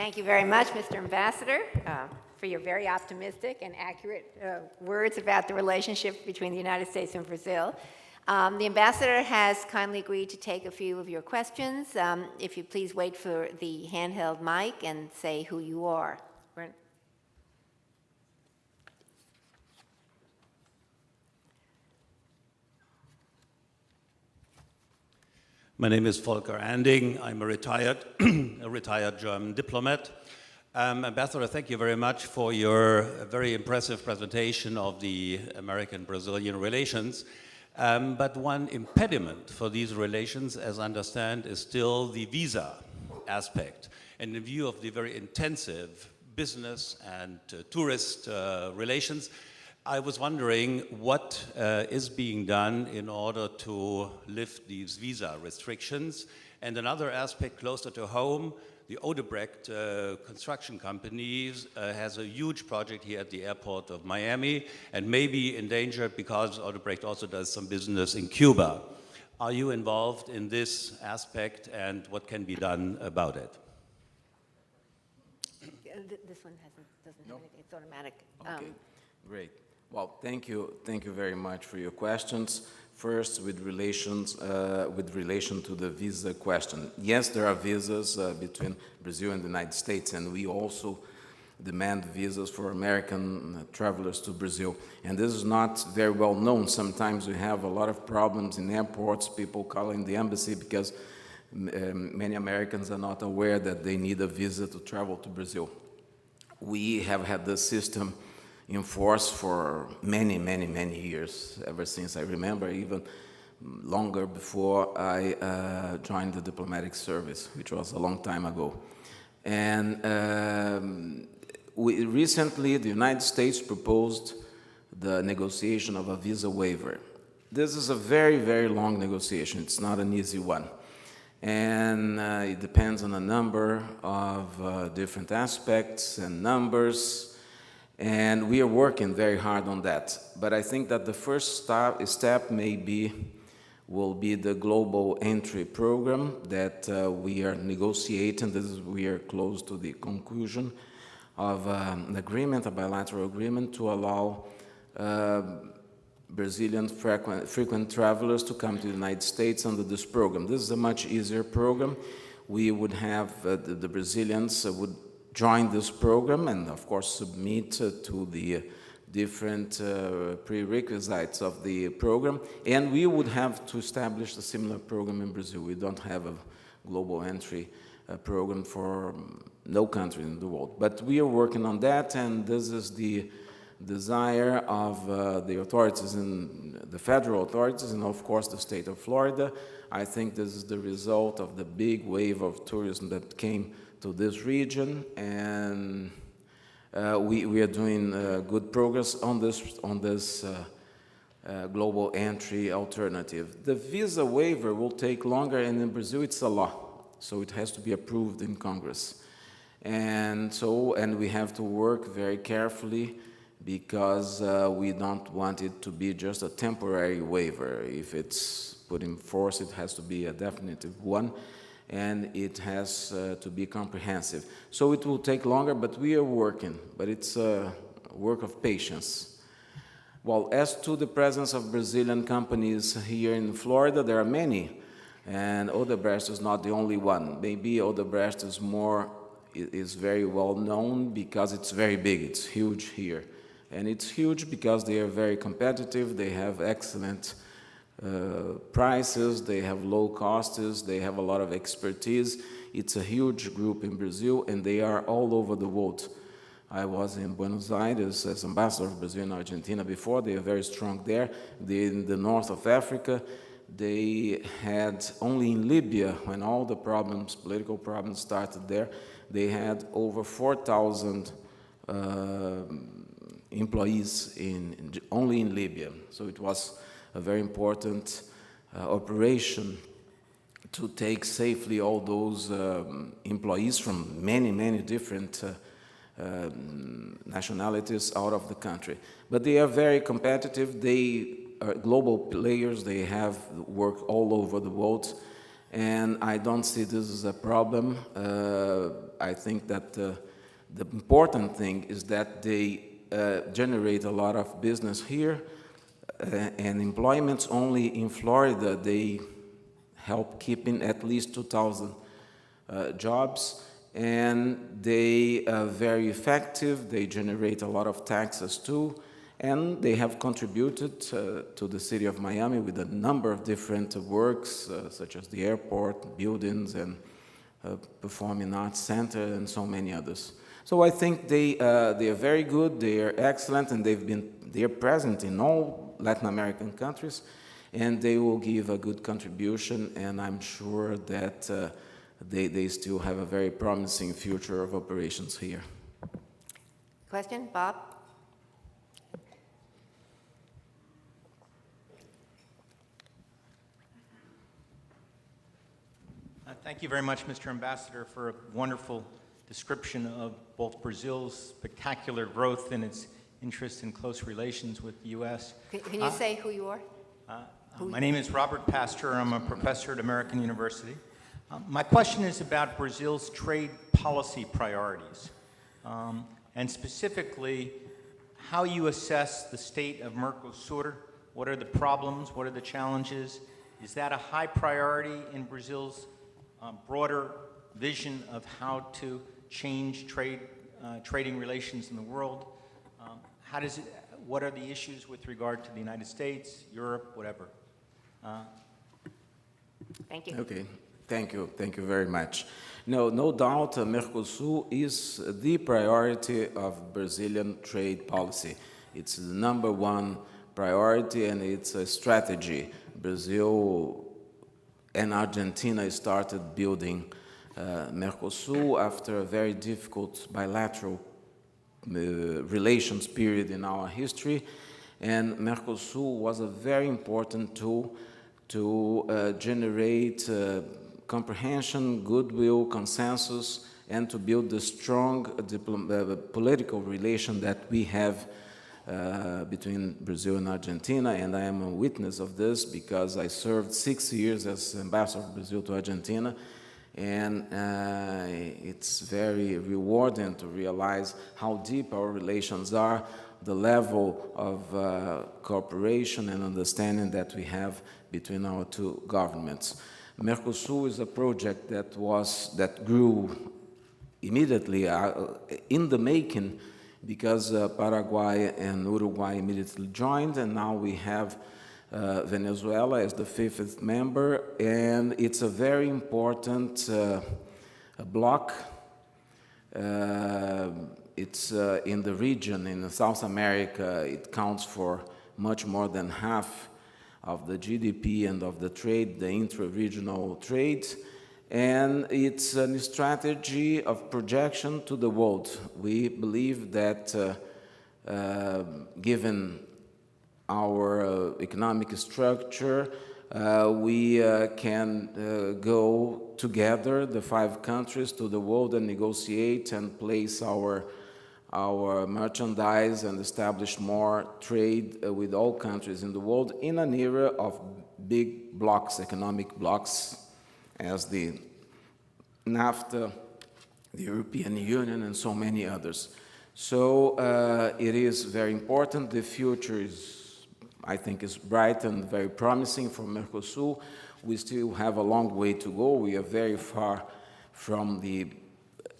Thank you very much, Mr. Ambassador, for your very optimistic and accurate words about the relationship between the United States and Brazil. The ambassador has kindly agreed to take a few of your questions. If you please wait for the handheld mic and say who you are. My name is Volker Anding. I'm a retired German diplomat. Ambassador, thank you very much for your very impressive presentation of the American-Brazilian relations. But one impediment for these relations, as I understand, is still the visa aspect. And in view of the very intensive business and tourist relations, I was wondering what is being done in order to lift these visa restrictions. And another aspect closer to home, the Odebrecht construction company has a huge project here at the airport of Miami and may be endangered because Odebrecht also does some business in Cuba. Are you involved in this aspect and what can be done about it? This one doesn't have anything, it's automatic. Okay, great. Well, thank you very much for your questions. First, with relation to the visa question. Yes, there are visas between Brazil and the United States, and we also demand visas for American travelers to Brazil. And this is not very well known. Sometimes we have a lot of problems in airports, people calling the embassy because many Americans are not aware that they need a visa to travel to Brazil. We have had this system in force for many years, ever since I remember, even longer before I joined the diplomatic service, which was a long time ago. And recently, the United States proposed the negotiation of a visa waiver. This is a very long negotiation. It's not an easy one. And it depends on a number of different aspects and numbers. And we are working very hard on that. But I think that the first step will be the global entry program that we are negotiating. We are close to the conclusion of an agreement, a bilateral agreement, to allow Brazilian frequent travelers to come to the United States under this program. This is a much easier program. We would have, the Brazilians would join this program and, of course, submit to the different prerequisites of the program. And we would have to establish a similar program in Brazil. We don't have a global entry program for no country in the world. But we are working on that, and this is the desire of the authorities, the federal authorities, and of course the state of Florida. I think this is the result of the big wave of tourism that came to this region, and we are doing good progress on this global entry alternative. The visa waiver will take longer, and in Brazil it's a law, so it has to be approved in Congress. And we have to work very carefully because we don't want it to be just a temporary waiver. If it's put in force, it has to be a definitive one, and it has to be comprehensive. So it will take longer, but we are working, but it's a work of patience. Well, as to the presence of Brazilian companies here in Florida, there are many, and Odebrecht is not the only one. Maybe Odebrecht is very well known because it's very big, it's huge here. And it's huge because they are very competitive, they have excellent prices, they have low costs, they have a lot of expertise. It's a huge group in Brazil, and they are all over the world. I was in Buenos Aires as ambassador of Brazil and Argentina before. They are very strong there. They're in the north of Africa. They had only in Libya, when all the problems, political problems started there, they had over 4,000 employees only in Libya. So it was a very important operation to take safely all those employees from many different nationalities out of the country. But they are very competitive. They are global players. They have work all over the world. and I don't see this as a problem. I think that the important thing is that they generate a lot of business here, and employments only in Florida, they help keeping at least 2,000 jobs, and they are very effective. They generate a lot of taxes too, and they have contributed to the city of Miami with a number of different works, such as the airport, buildings, and Performing Arts Center, and so many others. So I think they are very good, they are excellent, and they are present in all Latin American countries, and they will give a good contribution, and I'm sure that they still have a very promising future of operations here. Question, Bob? Thank you very much, Mr. Ambassador, for a wonderful description of both Brazil's spectacular growth and its interest in close relations with the U.S. Can you say who you are? My name is Robert Pastor. I'm a professor at American University. My question is about Brazil's trade policy priorities, and specifically how you assess the state of Mercosur. What are the problems? What are the challenges? Is that a high priority in Brazil's broader vision of how to change trading relations in the world? What are the issues with regard to the United States, Europe, whatever? Thank you. Okay, thank you very much. No doubt Mercosur is the priority of Brazilian trade policy. It's the #1 priority, and it's a strategy. Brazil and Argentina started building Mercosur after a very difficult bilateral relations period in our history, and Mercosur was a very important tool to generate comprehension, goodwill, consensus, and to build the strong political relation that we have between Brazil and Argentina, and I am a witness of this because I served 6 years as ambassador of Brazil to Argentina, and it's very rewarding to realize how deep our relations are, the level of cooperation and understanding that we have between our two governments. Mercosur is a project that grew immediately in the making, because Paraguay and Uruguay immediately joined, and now we have Venezuela as the 5th member, and it's a very important bloc. It's in the region, in South America, it counts for much more than half of the GDP and of the trade, the intra-regional trade, and it's a strategy of projection to the world. We believe that given our economic structure, we can go together, the 5 countries, to the world and negotiate and place our merchandise and establish more trade with all countries in the world in an era of big blocks, economic blocks, as the NAFTA, the European Union, and so many others. So it is very important. The future I think is bright and very promising for Mercosur. We still have a long way to go. We are very far from the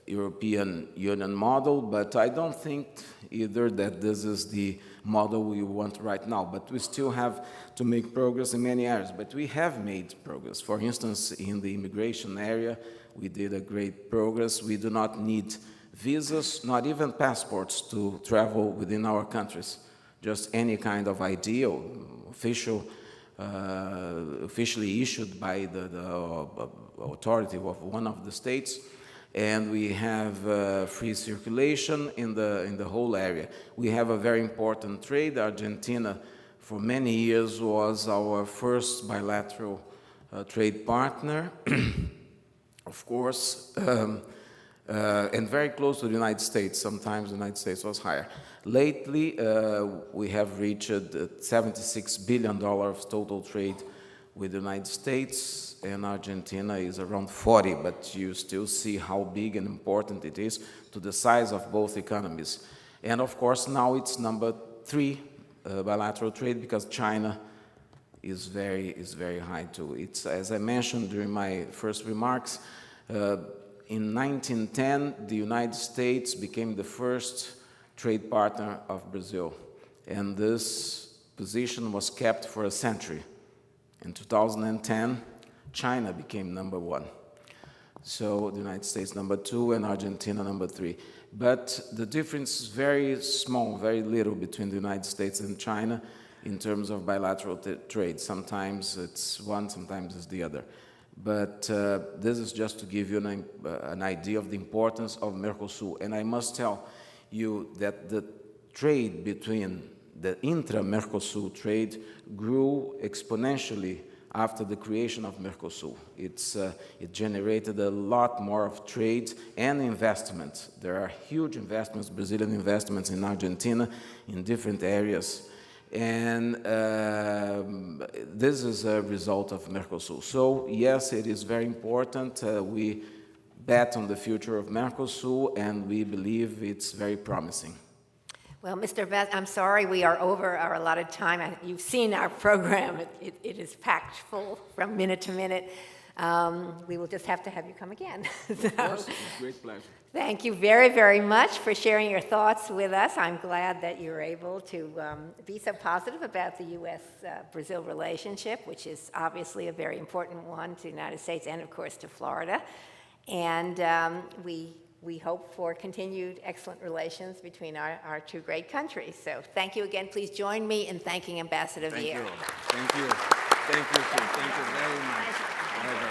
European Union model, but I don't think either that this is the model we want right now. But we still have to make progress in many areas. But we have made progress. For instance, in the immigration area, we did a great progress. We do not need visas, not even passports, to travel within our countries. Just any kind of ID, officially issued by the authority of one of the states, and we have free circulation in the whole area. We have a very important trade. Argentina, for many years, was our first bilateral trade partner, of course, and very close to the United States. Sometimes the United States was higher. Lately, we have reached $76 billion of total trade with the United States, and Argentina is around 40, but you still see how big and important it is to the size of both economies. And of course, now it's number 3 bilateral trade, because China is very high too. It's, as I mentioned during my first remarks, in 1910, the United States became the first trade partner of Brazil, and this position was kept for a century. In 2010, China became number 1. So the United States number 2 and Argentina number 3. But the difference is very small, very little between the United States and China in terms of bilateral trade. Sometimes it's one, sometimes it's the other. But this is just to give you an idea of the importance of Mercosur. And I must tell you that the trade between the intra-Mercosur trade grew exponentially after the creation of Mercosur. It generated a lot more of trade and investment. There are huge investments, Brazilian investments in Argentina, in different areas. And this is a result of Mercosur. So yes, it is very important. We bet on the future of Mercosur, and we believe it's very promising. Well, Mr. Vaz, I'm sorry we are over our allotted time. You've seen our program. It is packed full from minute to minute. We will just have to have you come again. So, Yes, with great pleasure. thank you very, very much for sharing your thoughts with us. I'm glad that you're able to be so positive about the U.S.-Brazil relationship, which is obviously a very important one to the United States and, of course, to Florida. And we hope for continued excellent relations between our two great countries. So thank you again. Please join me in thanking Ambassador Vieira. Thank you. Thank you. Thank you very much.